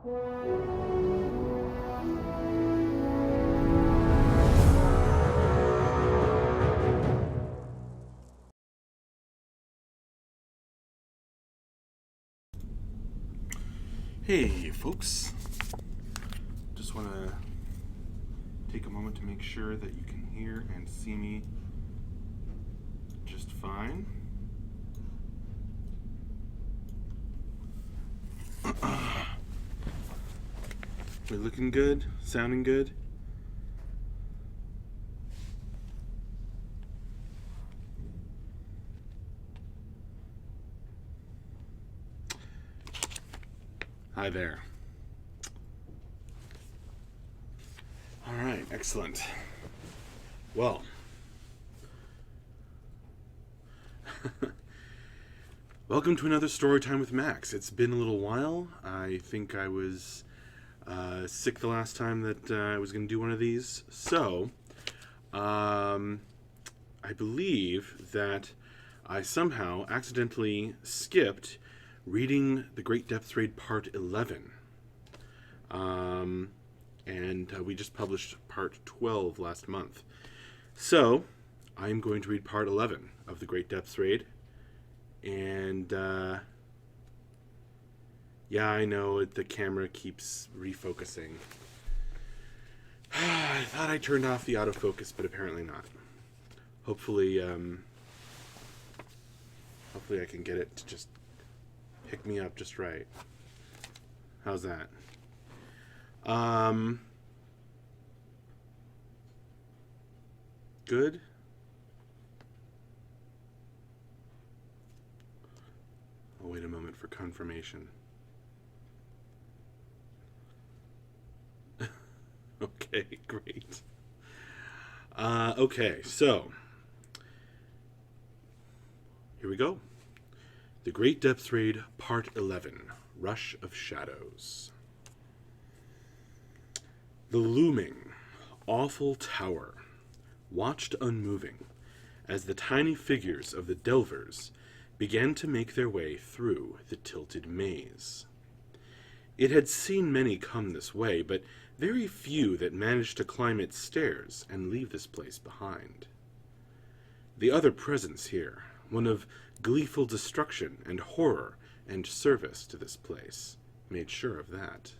Hey folks, just want to take a moment to make sure that you can hear and see me just fine. We're looking good, sounding good. Hi there. All right, excellent. Well, welcome to another story time with Max. It's been a little while. I think I was sick the last time that I was going to do one of these. So, I believe that I somehow accidentally skipped reading The Great Depths Raid Part 11. And we just published Part 12 last month. So, I'm going to read Part 11 of The Great Depths Raid. And, yeah, I know the camera keeps refocusing. I thought I turned off the autofocus, but apparently not. Hopefully I can get it to just pick me up just right. How's that? Good? I'll wait a moment for confirmation. Okay, great. Okay, so here we go. The Great Depths Raid, Part 11, Rush of Shadows. The looming, awful tower watched unmoving as the tiny figures of the Delvers began to make their way through the tilted maze. It had seen many come this way, but very few that managed to climb its stairs and leave this place behind. The other presence here, one of gleeful destruction and horror and service to this place, made sure of that.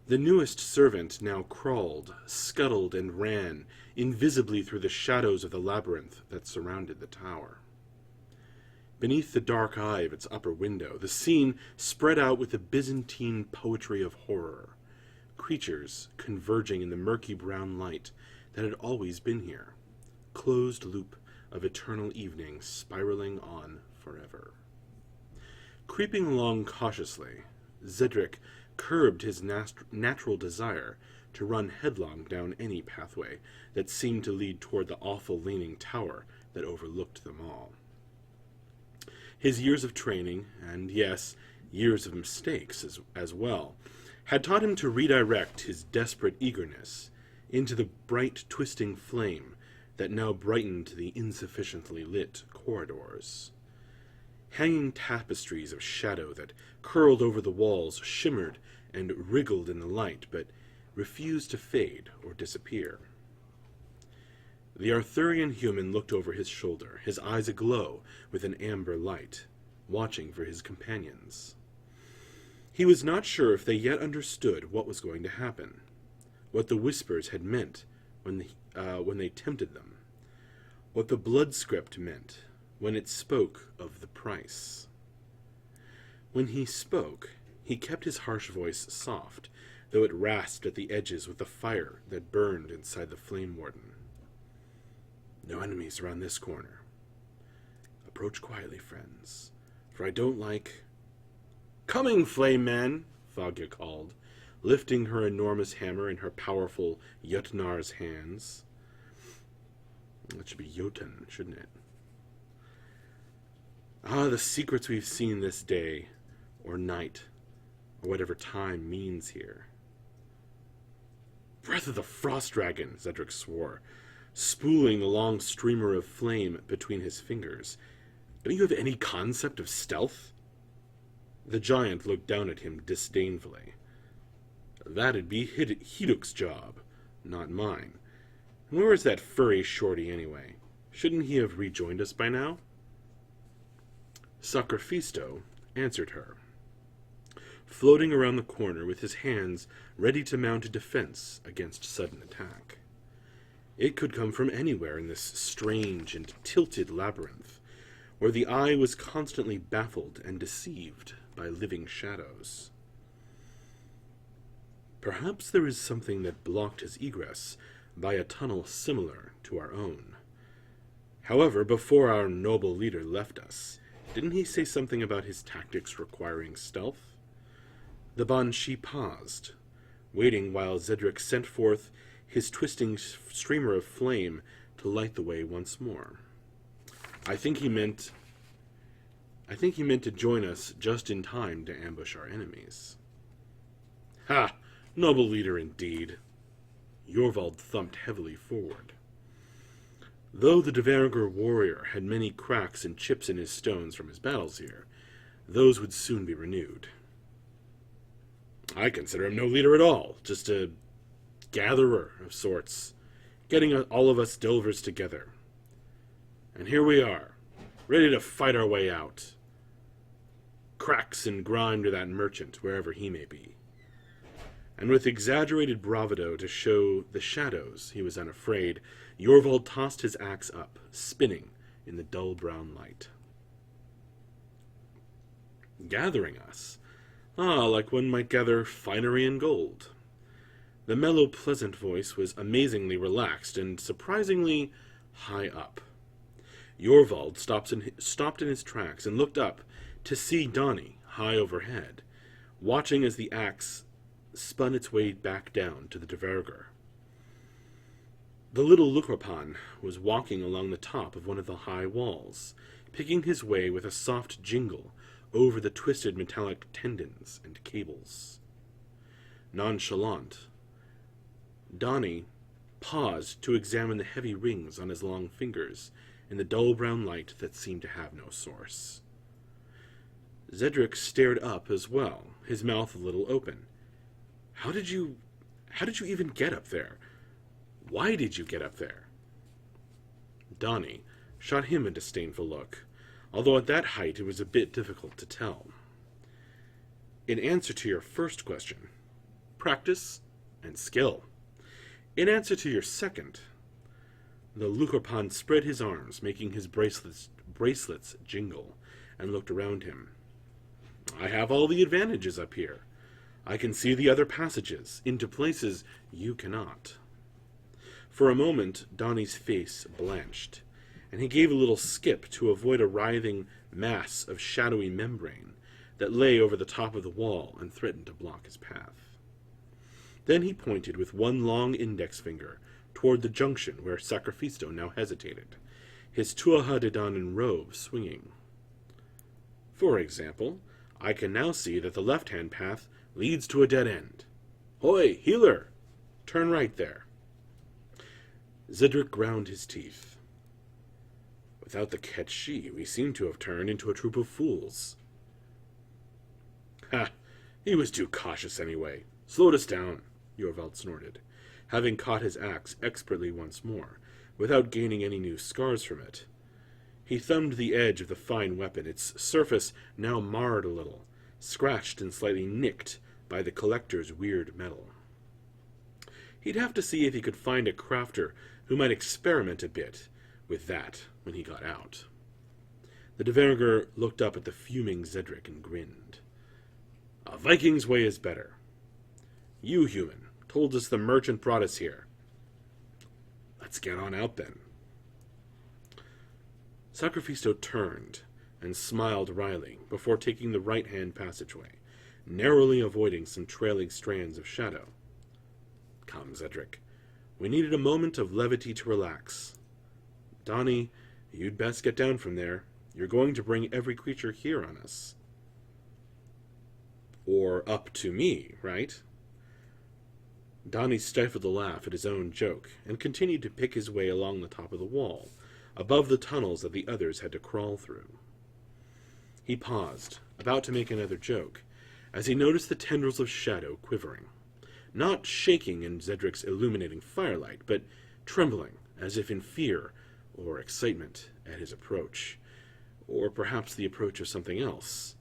The newest servant now crawled, scuttled, and ran invisibly through the shadows of the labyrinth that surrounded the tower. Beneath the dark eye of its upper window, the scene spread out with the Byzantine poetry of horror, creatures converging in the murky brown light that had always been here, closed loop of eternal evening spiraling on forever. Creeping along cautiously, Zedric curbed his natural desire to run headlong down any pathway that seemed to lead toward the awful leaning tower that overlooked them all. His years of training, and yes, years of mistakes as well, had taught him to redirect his desperate eagerness into the bright twisting flame that now brightened the insufficiently lit corridors. Hanging tapestries of shadow that curled over the walls shimmered and wriggled in the light, but refused to fade or disappear. The Arthurian human looked over his shoulder, his eyes aglow with an amber light, watching for his companions. He was not sure if they yet understood what was going to happen, what the whispers had meant when they tempted them, what the blood script meant when it spoke of the price. When he spoke, he kept his harsh voice soft, though it rasped at the edges with the fire that burned inside the flame warden. No enemies around this corner. Approach quietly, friends, for I don't like... Coming, Flame Man, Thagya called, lifting her enormous hammer in her powerful Jotnar's hands. That should be Jotun, shouldn't it? Ah, the secrets we've seen this day, or night, or whatever time means here. Breath of the Frost Dragon, Zedric swore, spooling the long streamer of flame between his fingers. Don't you have any concept of stealth? The giant looked down at him disdainfully. That'd be Hiduk's job, not mine. And where is that furry shorty anyway? Shouldn't he have rejoined us by now? Sacrifisto answered her, floating around the corner with his hands ready to mount a defense against sudden attack. It could come from anywhere in this strange and tilted labyrinth, where the eye was constantly baffled and deceived by living shadows. Perhaps there is something that blocked his egress by a tunnel similar to our own. However, before our noble leader left us, didn't he say something about his tactics requiring stealth? The Banshee paused, waiting while Zedric sent forth his twisting streamer of flame to light the way once more. I think he meant to join us just in time to ambush our enemies. Ha! Noble leader indeed. Jorvald thumped heavily forward. Though the Dvergr warrior had many cracks and chips in his stones from his battles here, those would soon be renewed. I consider him no leader at all, just a gatherer of sorts, getting all of us Delvers together. And here we are, ready to fight our way out. Cracks and grime to that merchant, wherever he may be. And with exaggerated bravado to show the shadows he was unafraid, Jorvald tossed his axe up, spinning in the dull brown light. Gathering us? Ah, like one might gather finery and gold. The mellow, pleasant voice was amazingly relaxed and surprisingly high up. Jorvald stopped in his tracks and looked up to see Donnie high overhead, watching as the axe spun its way back down to the Dvergr. The little Lukropan was walking along the top of one of the high walls, picking his way with a soft jingle over the twisted metallic tendons and cables. Nonchalant, Donnie paused to examine the heavy rings on his long fingers in the dull brown light that seemed to have no source. Zedric stared up as well, his mouth a little open. How did you even get up there? Why did you get up there? Donnie shot him a disdainful look, although at that height it was a bit difficult to tell. In answer to your first question, practice and skill. In answer to your second, the Lukropan spread his arms, making his bracelets jingle, and looked around him. I have all the advantages up here. I can see the other passages, into places you cannot. For a moment, Donnie's face blanched, and he gave a little skip to avoid a writhing mass of shadowy membrane that lay over the top of the wall and threatened to block his path. Then he pointed with one long index finger toward the junction where Sacrifisto now hesitated, his Tuatha De Danann robe swinging. For example, I can now see that the left-hand path leads to a dead end. Hoy, healer! Turn right there. Zedric ground his teeth. Without the Ketshi, we seem to have turned into a troop of fools. Ha! He was too cautious anyway. Slowed us down, Jorvald snorted, having caught his axe expertly once more, without gaining any new scars from it. He thumbed the edge of the fine weapon, its surface now marred a little, scratched and slightly nicked by the collector's weird metal. He'd have to see if he could find a crafter who might experiment a bit with that when he got out. The Dvergr looked up at the fuming Zedric and grinned. A Viking's way is better. You, human, told us the merchant brought us here. Let's get on out then. Sacrifisto turned and smiled wryly before taking the right-hand passageway, narrowly avoiding some trailing strands of shadow. Come, Zedric. We needed a moment of levity to relax. Donnie, you'd best get down from there. You're going to bring every creature here on us. Or up to me, right? Donnie stifled a laugh at his own joke and continued to pick his way along the top of the wall, above the tunnels that the others had to crawl through. He paused, about to make another joke, as he noticed the tendrils of shadow quivering, not shaking in Zedric's illuminating firelight, but trembling, as if in fear or excitement at his approach, or perhaps the approach of something else.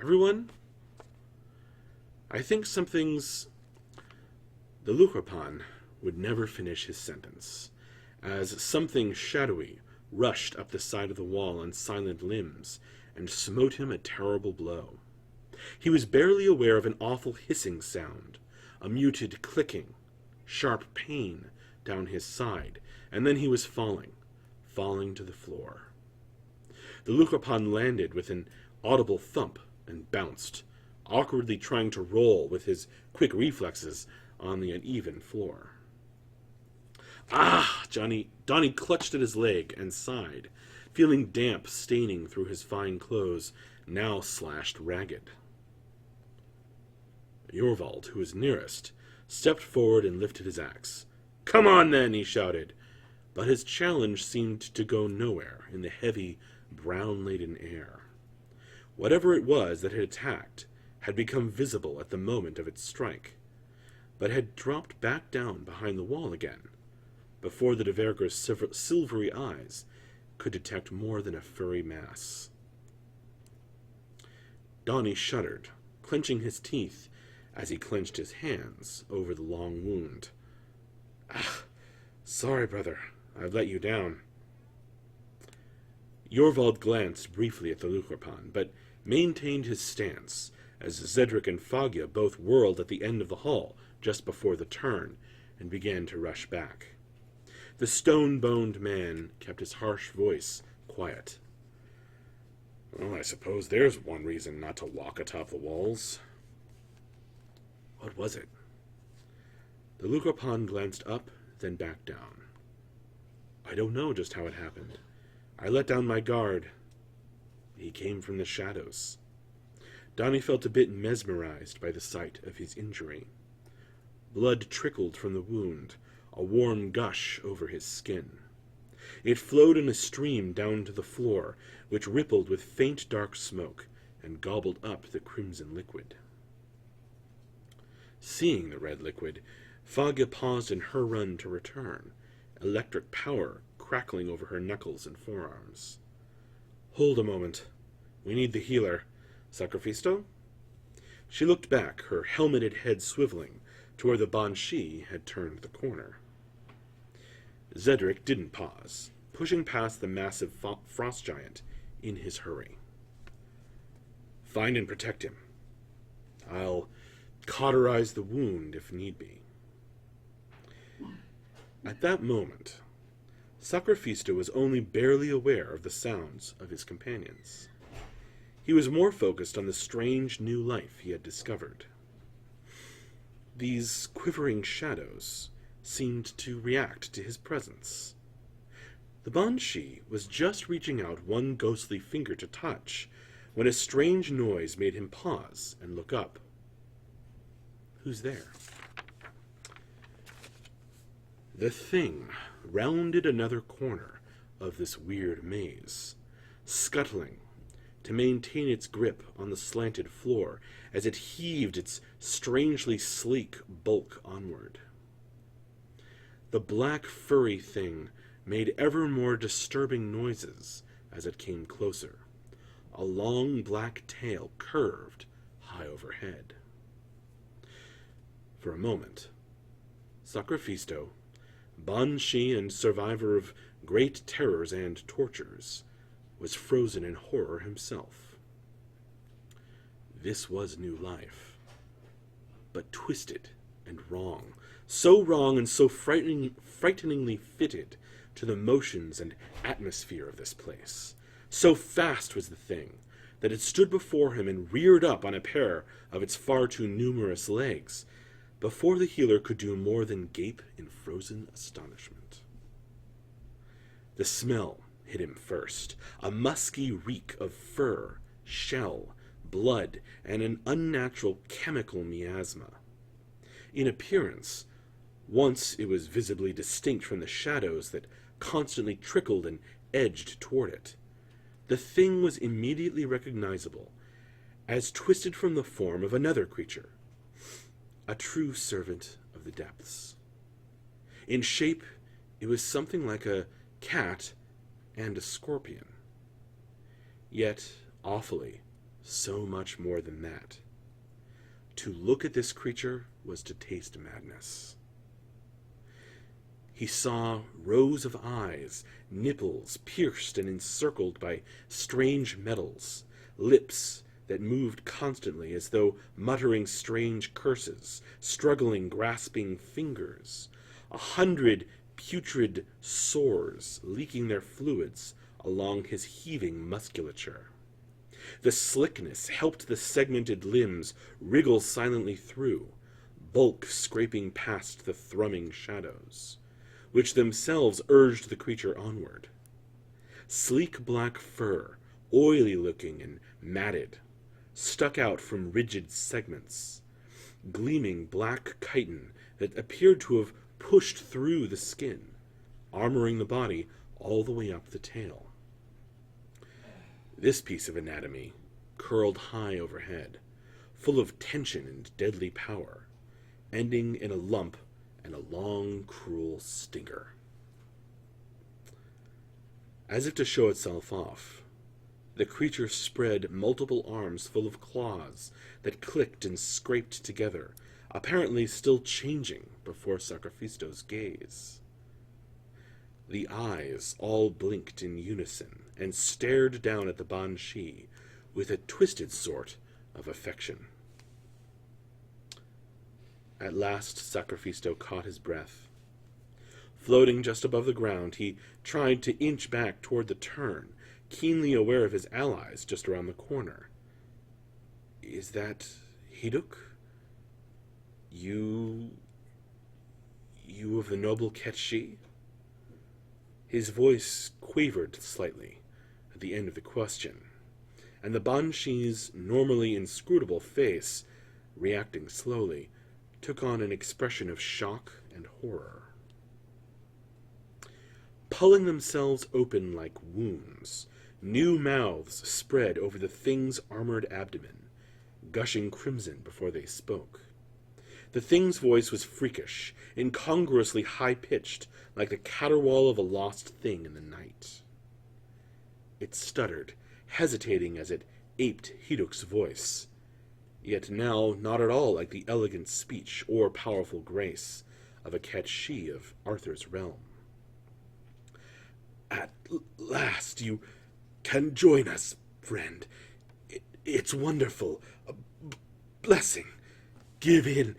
Everyone? I think something's... The Lucropan would never finish his sentence, as something shadowy rushed up the side of the wall on silent limbs and smote him a terrible blow. He was barely aware of an awful hissing sound, a muted clicking, sharp pain down his side, and then he was falling to the floor. The Lucropan landed with an audible thump and bounced, awkwardly trying to roll with his quick reflexes on the uneven floor. Ah! Donnie clutched at his leg and sighed, feeling damp staining through his fine clothes, now slashed ragged. Jorvald, who was nearest, stepped forward and lifted his axe. "Come on, then!" he shouted, but his challenge seemed to go nowhere in the heavy, brown-laden air. Whatever it was that had attacked had become visible at the moment of its strike, but had dropped back down behind the wall again, before the Deverger's silvery eyes could detect more than a furry mass. Donnie shuddered, clenching his teeth as he clenched his hands over the long wound. "Ah, sorry, brother. I've let you down." Jorvald glanced briefly at the Lucropan, but maintained his stance, as Zedric and Foggia both whirled at the end of the hall just before the turn, and began to rush back. The stone-boned man kept his harsh voice quiet. "Well, I suppose there's one reason not to walk atop the walls." What was it? The Lucropan glanced up, then back down. "I don't know just how it happened. I let down my guard. He came from the shadows." Donnie felt a bit mesmerized by the sight of his injury. Blood trickled from the wound, a warm gush over his skin. It flowed in a stream down to the floor, which rippled with faint dark smoke and gobbled up the crimson liquid. Seeing the red liquid, Foggia paused in her run to return, electric power crackling over her knuckles and forearms. "Hold a moment. We need the healer. Sacrifisto?" She looked back, her helmeted head swiveling to where the Banshee had turned the corner. Zedric didn't pause, pushing past the massive frost giant in his hurry. "Find and protect him. I'll cauterize the wound if need be." At that moment, Sacrifisto was only barely aware of the sounds of his companions. He was more focused on the strange new life he had discovered. These quivering shadows seemed to react to his presence. The Banshee was just reaching out one ghostly finger to touch, when a strange noise made him pause and look up. Who's there? The thing rounded another corner of this weird maze, scuttling to maintain its grip on the slanted floor as it heaved its strangely sleek bulk onward. The black furry thing made ever more disturbing noises as it came closer. A long black tail curved high overhead. For a moment, Sacrifisto, Banshee and survivor of great terrors and tortures, was frozen in horror himself. This was new life, but twisted and wrong, so wrong and so frighteningly fitted to the motions and atmosphere of this place. So fast was the thing that it stood before him and reared up on a pair of its far too numerous legs, before the healer could do more than gape in frozen astonishment. The smell hit him first, a musky reek of fur, shell, blood, and an unnatural chemical miasma. In appearance, once it was visibly distinct from the shadows that constantly trickled and edged toward it, The thing was immediately recognizable as twisted from the form of another creature, a true servant of the depths. In shape, it was something like a cat and a scorpion. Yet, awfully, so much more than that. To look at this creature was to taste madness. He saw rows of eyes, nipples pierced and encircled by strange metals, lips that moved constantly as though muttering strange curses, struggling, grasping fingers, 100 putrid sores leaking their fluids along his heaving musculature. The slickness helped the segmented limbs wriggle silently through, bulk scraping past the thrumming shadows, which themselves urged the creature onward. Sleek black fur, oily-looking and matted, stuck out from rigid segments, gleaming black chitin that appeared to have pushed through the skin, armoring the body all the way up the tail. This piece of anatomy curled high overhead, full of tension and deadly power, ending in a lump and a long, cruel stinger. As if to show itself off, the creature spread multiple arms full of claws that clicked and scraped together, apparently still changing before Sacrifisto's gaze. The eyes all blinked in unison and stared down at the Banshee with a twisted sort of affection. At last Sacrifisto caught his breath. Floating just above the ground, he tried to inch back toward the turn, keenly aware of his allies just around the corner. "Is that Hiduk? You of the noble Ketshi?" His voice quavered slightly at the end of the question, and the Banshee's normally inscrutable face, reacting slowly, took on an expression of shock and horror. Pulling themselves open like wounds, new mouths spread over the thing's armored abdomen, gushing crimson before they spoke. The thing's voice was freakish, incongruously high-pitched, like the caterwaul of a lost thing in the night. It stuttered, hesitating as it aped Hiduk's voice, yet now not at all like the elegant speech or powerful grace of a Ketshi of Arthur's realm. "At last you can join us, friend. It's wonderful. A blessing. Give in.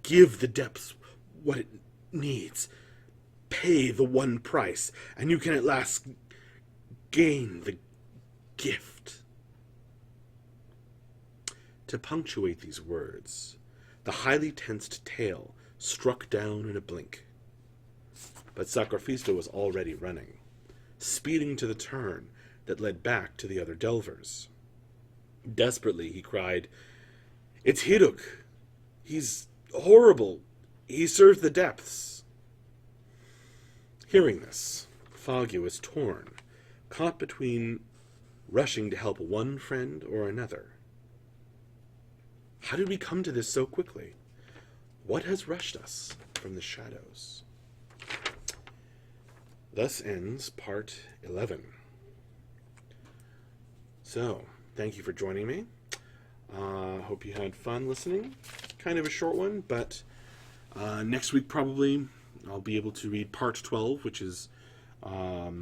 Give the depths what it needs. Pay the one price, and you can at last gain the gift." To punctuate these words, the highly tensed tail struck down in a blink. But Sacrifisto was already running, speeding to the turn that led back to the other delvers. Desperately, he cried, "It's Hiduk! He's horrible! He serves the depths!" Hearing this, Foggy was torn, caught between rushing to help one friend or another. How did we come to this so quickly? What has rushed us from the shadows? Thus ends part 11. So, thank you for joining me. Hope you had fun listening. Kind of a short one, but next week probably I'll be able to read part 12, which is a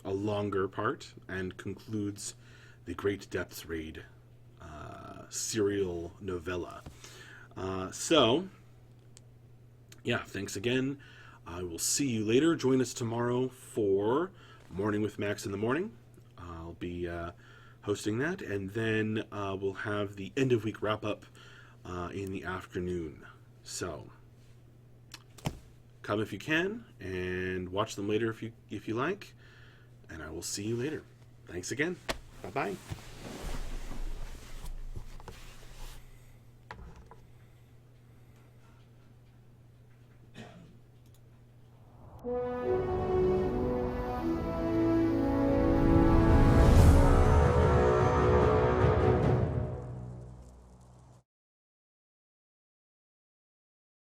longer part and concludes the Great Depths Raid serial novella. So, yeah, thanks again. I will see you later. Join us tomorrow for Morning with Max in the Morning. I'll be hosting that, and then we'll have the end-of-week wrap-up in the afternoon. So, come if you can, and watch them later if you like, and I will see you later. Thanks again. Bye-bye.